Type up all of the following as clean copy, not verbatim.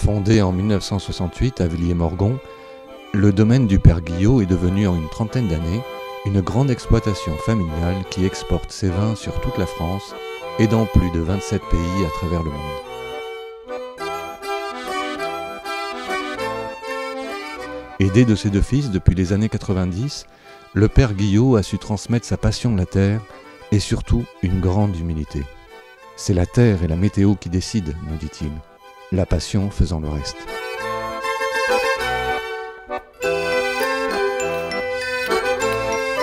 Fondé en 1968 à Villiers-Morgon, le domaine du Père Guillot est devenu en une trentaine d'années une grande exploitation familiale qui exporte ses vins sur toute la France et dans plus de 27 pays à travers le monde. Aidé de ses deux fils depuis les années 90, le Père Guillot a su transmettre sa passion de la terre et surtout une grande humilité. C'est la terre et la météo qui décident, nous dit-il, la passion faisant le reste.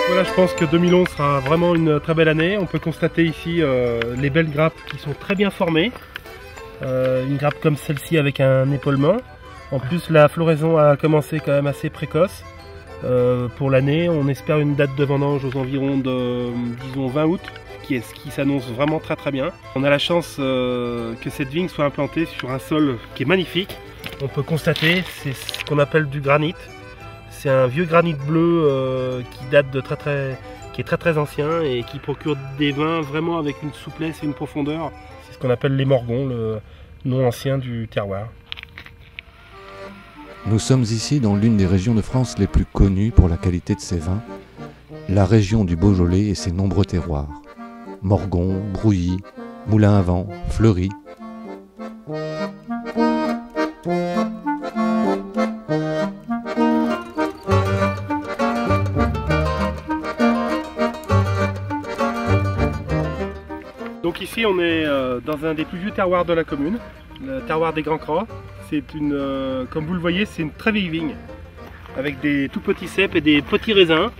Voilà, je pense que 2011 sera vraiment une très belle année. On peut constater ici les belles grappes qui sont très bien formées. Une grappe comme celle-ci avec un épaulement. En plus, la floraison a commencé quand même assez précoce. Pour l'année, on espère une date de vendange aux environs de, disons, 20 août, qui s'annonce vraiment très très bien. On a la chance que cette vigne soit implantée sur un sol qui est magnifique. On peut constater, c'est ce qu'on appelle du granit. C'est un vieux granit bleu qui date de qui est très ancien et qui procure des vins vraiment avec une souplesse et une profondeur. C'est ce qu'on appelle les Morgons, le nom ancien du terroir. Nous sommes ici dans l'une des régions de France les plus connues pour la qualité de ses vins, la région du Beaujolais et ses nombreux terroirs. Morgon, Brouilly, Moulins à Vent, Fleury. Donc ici on est dans un des plus vieux terroirs de la commune, le terroir des Grands Crans. C'est comme vous le voyez, c'est une très vieille vigne avec des tout petits cèpes et des petits raisins.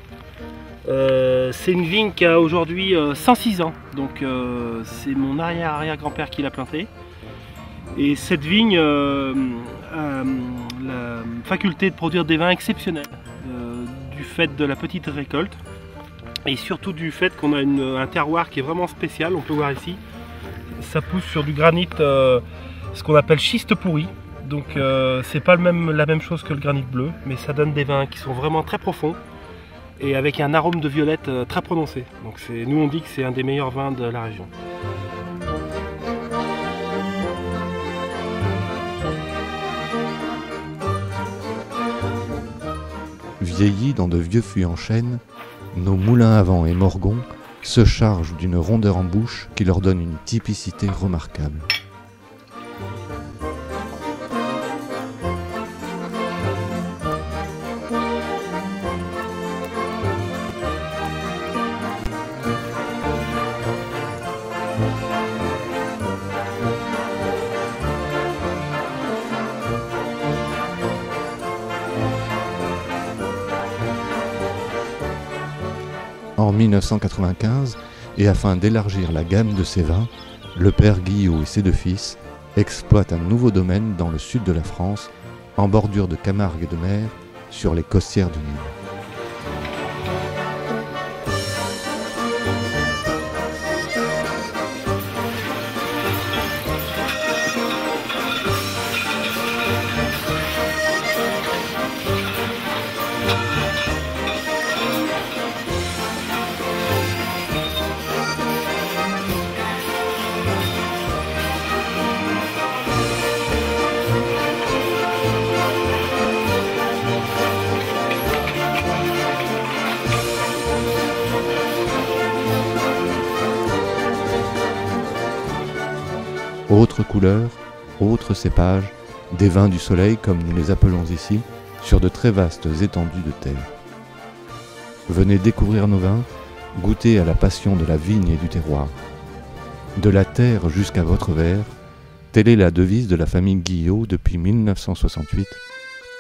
C'est une vigne qui a aujourd'hui 106 ans, donc c'est mon arrière-arrière-grand-père qui l'a plantée. Et cette vigne a la faculté de produire des vins exceptionnels du fait de la petite récolte et surtout du fait qu'on a un terroir qui est vraiment spécial. On peut voir ici, ça pousse sur du granit, ce qu'on appelle schiste pourri. Donc c'est pas la même chose que le granit bleu, mais ça donne des vins qui sont vraiment très profonds et avec un arôme de violette très prononcé. Donc nous on dit que c'est un des meilleurs vins de la région. Vieillis dans de vieux fûts en chêne, nos Moulins à Vent et Morgon se chargent d'une rondeur en bouche qui leur donne une typicité remarquable. En 1995, et afin d'élargir la gamme de ses vins, le Père Guillot et ses deux fils exploitent un nouveau domaine dans le sud de la France, en bordure de Camargue et de Mer, sur les costières du Nil. Autre couleur, autre cépage, des vins du soleil comme nous les appelons ici, sur de très vastes étendues de terre. Venez découvrir nos vins, goûter à la passion de la vigne et du terroir. De la terre jusqu'à votre verre, telle est la devise de la famille Guillot depuis 1968,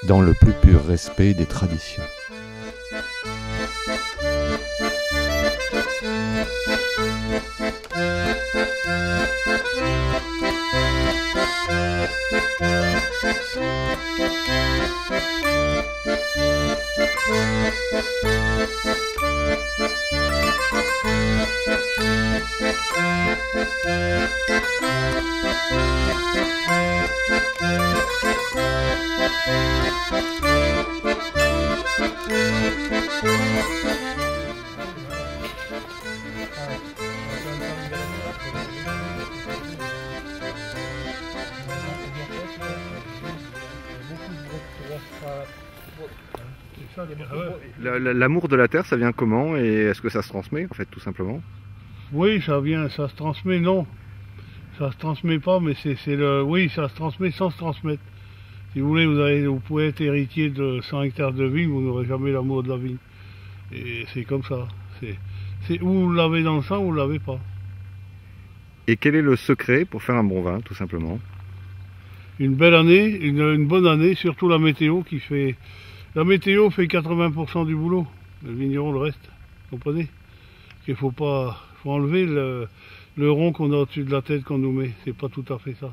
dans le plus pur respect des traditions. L'amour de la terre, ça vient comment et est-ce que ça se transmet en fait tout simplement? Oui, ça se transmet, non. Ça se transmet pas, mais oui, ça se transmet sans se transmettre. Si vous voulez, vous pouvez être héritier de 100 hectares de vigne, vous n'aurez jamais l'amour de la vigne. Et c'est comme ça. Ou vous l'avez dans le sang ou vous ne l'avez pas. Et quel est le secret pour faire un bon vin, tout simplement? Une belle année, une bonne année, surtout la météo qui fait... La météo fait 80% du boulot, le vigneron le reste, vous comprenez? Il faut enlever le rond qu'on a au-dessus de la tête qu'on nous met, c'est pas tout à fait ça.